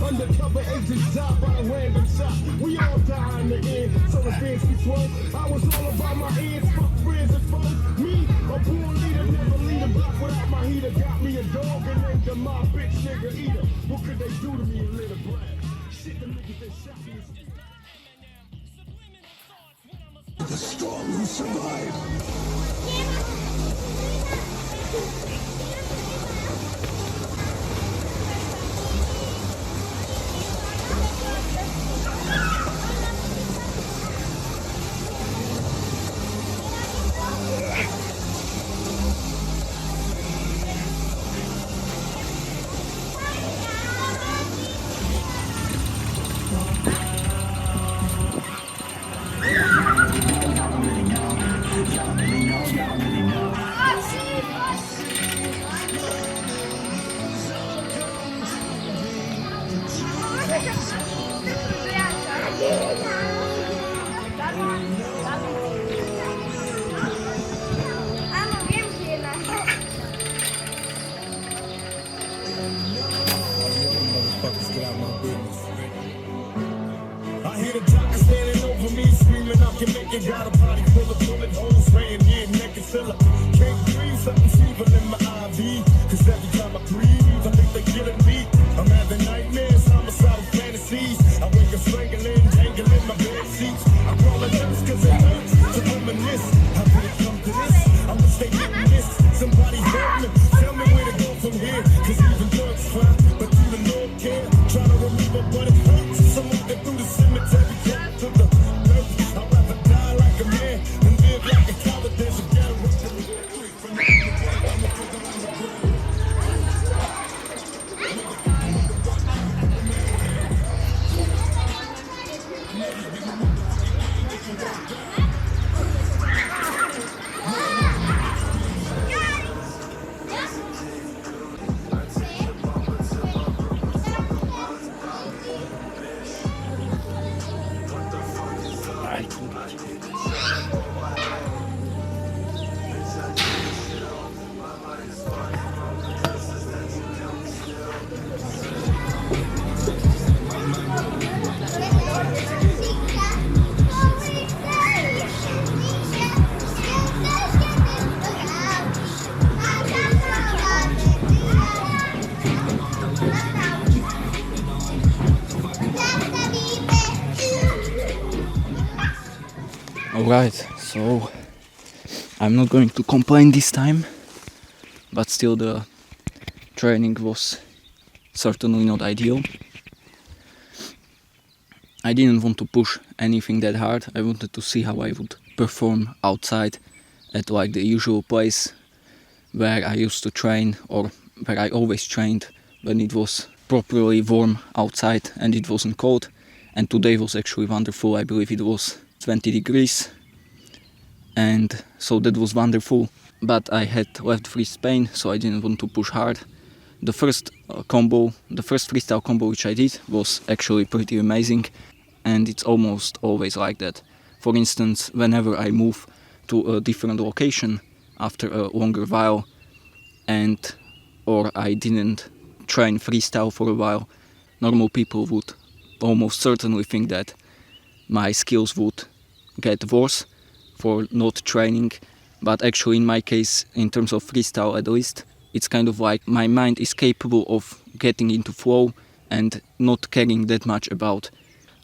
Undercover agents die by a random shot. We all die in the end, so the fans be swung. I was all about my ends, fuck friends and foes. Me, a poor leader, never lead a block without my heater. Got me a dog and named him my bitch nigga eater. What could they do to me, a little brat? Shit, the niggas that shot me is... The strong who survive. I hear the doctor standing over me, screaming, I can make it. Got a body full of bullet holes, laying here naked till I can't breathe. Something's evil in my IV, cause every time I breathe, I think they're killing me. I'm having nightmares, homicidal fantasies. I wake up strangling, dangling my bed sheets. I call it hurts cause it hurts to reminisce. How did it come to this? I wish they didn't miss. Somebody help me, tell me where to go from here. Cause even drugs fine, but you the Lord care. Try to remember but it hurts. So walking through the cemetery, down to the earth. I'd rather die like a man than live like a coward. There's a ghetto. Alright, so I'm not going to complain this time, but still the training was certainly not ideal. I didn't want to push anything that hard. I wanted to see how I would perform outside at like the usual place where I used to train, or where I always trained when it was properly warm outside and it wasn't cold. And today was actually wonderful. I believe it was 20 degrees, and so that was wonderful. But I had left wrist pain, so I didn't want to push hard. The first freestyle combo which I did was actually pretty amazing, and it's almost always like that. For instance, whenever I move to a different location after a longer while, or I didn't train freestyle for a while, normal people would almost certainly think that my skills would get worse for not training. But actually, in my case, in terms of freestyle at least, it's kind of like my mind is capable of getting into flow and not caring that much about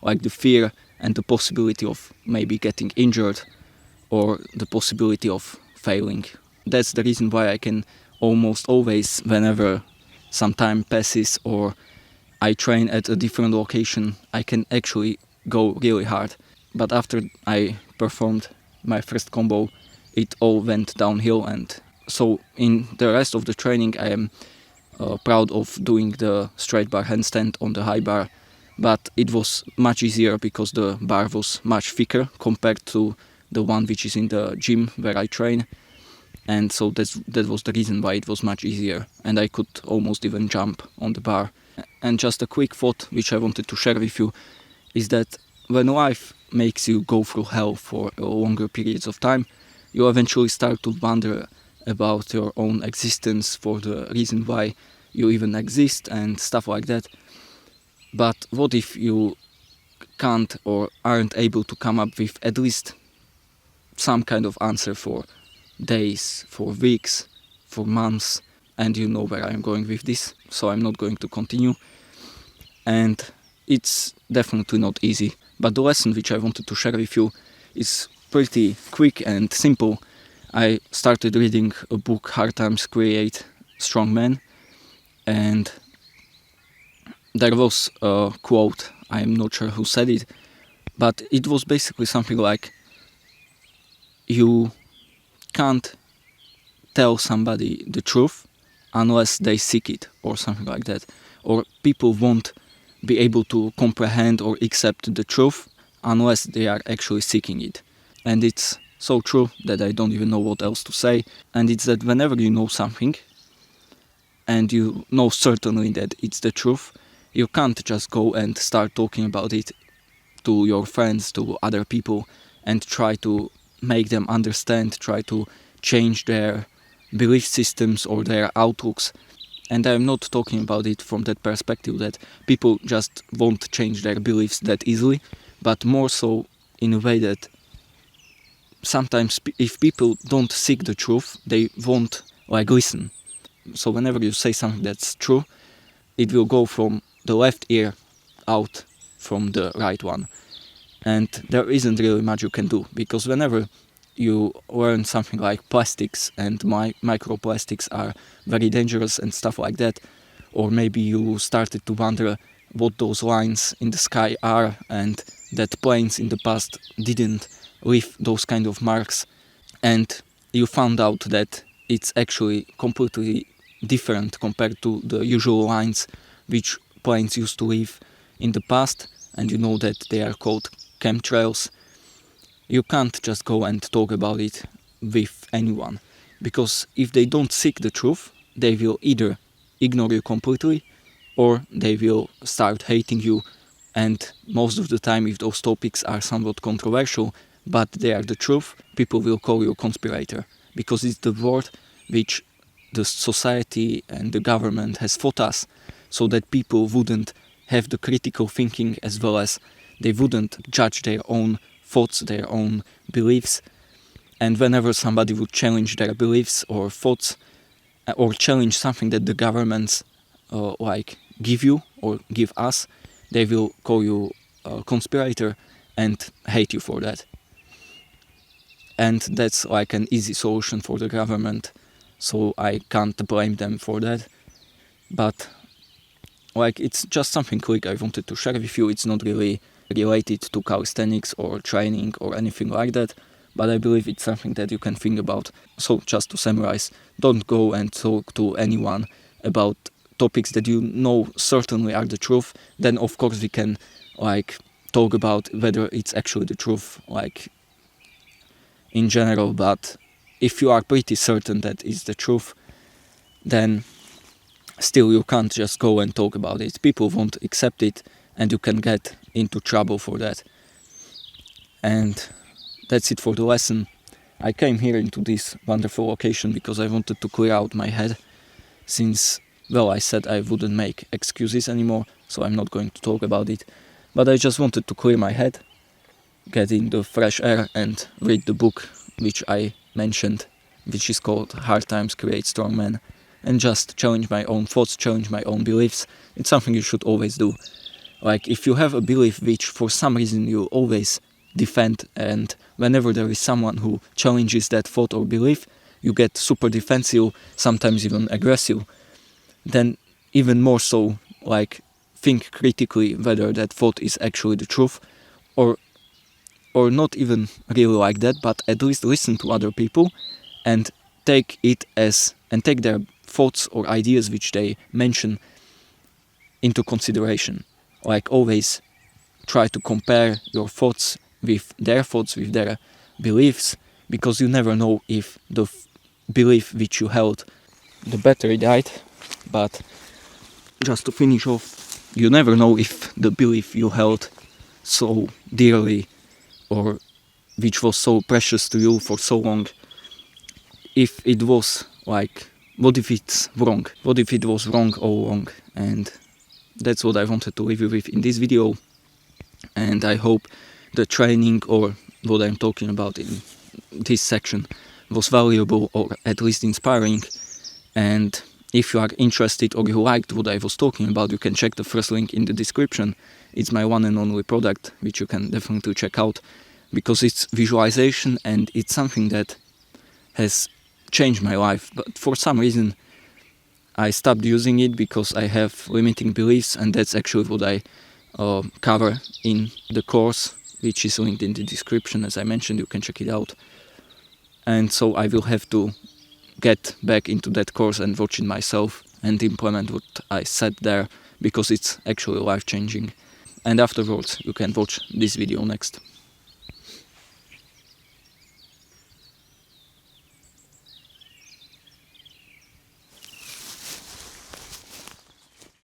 like the fear and the possibility of maybe getting injured or the possibility of failing. That's the reason why I can almost always, whenever some time passes or I train at a different location, I can actually go really hard. But after I performed my first combo, it all went downhill, and so in the rest of the training I am proud of doing the straight bar handstand on the high bar, but it was much easier because the bar was much thicker compared to the one which is in the gym where I train, and so that was the reason why it was much easier, and I could almost even jump on the bar. And just a quick thought which I wanted to share with you is that when life makes you go through hell for longer periods of time, you eventually start to wonder about your own existence, for the reason why you even exist and stuff like that. But what if you can't or aren't able to come up with at least some kind of answer for days, for weeks, for months? And you know where I'm going with this, so I'm not going to continue. And it's definitely not easy. But the lesson which I wanted to share with you is pretty quick and simple. I started reading a book, Hard Times Create Strong Men, and there was a quote, I'm not sure who said it, but it was basically something like, you can't tell somebody the truth unless they seek it, or something like that. Or people won't be able to comprehend or accept the truth unless they are actually seeking it. And it's so true that I don't even know what else to say. And it's that whenever you know something and you know certainly that it's the truth, you can't just go and start talking about it to your friends, to other people, and try to make them understand, try to change their belief systems or their outlooks. And I'm not talking about it from that perspective that people just won't change their beliefs that easily, but more so in a way that sometimes if people don't seek the truth, they won't listen. So whenever you say something that's true, it will go from the left ear out from the right one. And there isn't really much you can do, because whenever you learn something like plastics and microplastics are very dangerous and stuff like that, or maybe you started to wonder what those lines in the sky are, and that planes in the past didn't leave those kind of marks, and you found out that it's actually completely different compared to the usual lines which planes used to leave in the past, and you know that they are called chemtrails. You can't just go and talk about it with anyone, because if they don't seek the truth, they will either ignore you completely or they will start hating you. And most of the time, if those topics are somewhat controversial but they are the truth, people will call you a conspirator, because it's the word which the society and the government has taught us, so that people wouldn't have the critical thinking, as well as they wouldn't judge their own thoughts, their own beliefs. And whenever somebody would challenge their beliefs or thoughts, or challenge something that the governments give you or give us, they will call you a conspirator and hate you for that. And that's like an easy solution for the government, so I can't blame them for that. But it's just something quick I wanted to share with you. It's not really related to calisthenics or training or anything like that, but I believe it's something that you can think about. So just to summarize, don't go and talk to anyone about topics that you know certainly are the truth, then of course we can like talk about whether it's actually the truth, like in general. But if you are pretty certain that it's the truth, then still you can't just go and talk about it. People won't accept it, and you can get into trouble for that. And that's it for the lesson. I came here into this wonderful location because I wanted to clear out my head, since, well, I said I wouldn't make excuses anymore, so I'm not going to talk about it. But I just wanted to clear my head, get in the fresh air and read the book which I mentioned, which is called Hard Times Create Strong Men, and just challenge my own thoughts, challenge my own beliefs. It's something you should always do. Like, if you have a belief which for some reason you always defend, and whenever there is someone who challenges that thought or belief, you get super defensive, sometimes even aggressive, then even more so, like, think critically whether that thought is actually the truth, or not even really like that, but at least listen to other people and take their thoughts or ideas which they mention into consideration. Like, always try to compare your thoughts, with their beliefs, because you never know if the belief which you held, the battery died, but just to finish off, you never know if the belief you held so dearly, or which was so precious to you for so long, if it was like, what if it's wrong? What if it was wrong all along? And that's what I wanted to leave you with in this video. And I hope the training, or what I'm talking about in this section, was valuable or at least inspiring. And if you are interested or you liked what I was talking about, you can check the first link in the description. It's my one and only product, which you can definitely check out, because it's visualization and it's something that has changed my life. But for some reason I stopped using it because I have limiting beliefs, and that's actually what I cover in the course, which is linked in the description. As I mentioned, you can check it out. And so I will have to get back into that course and watch it myself and implement what I said there, because it's actually life-changing. And afterwards you can watch this video next.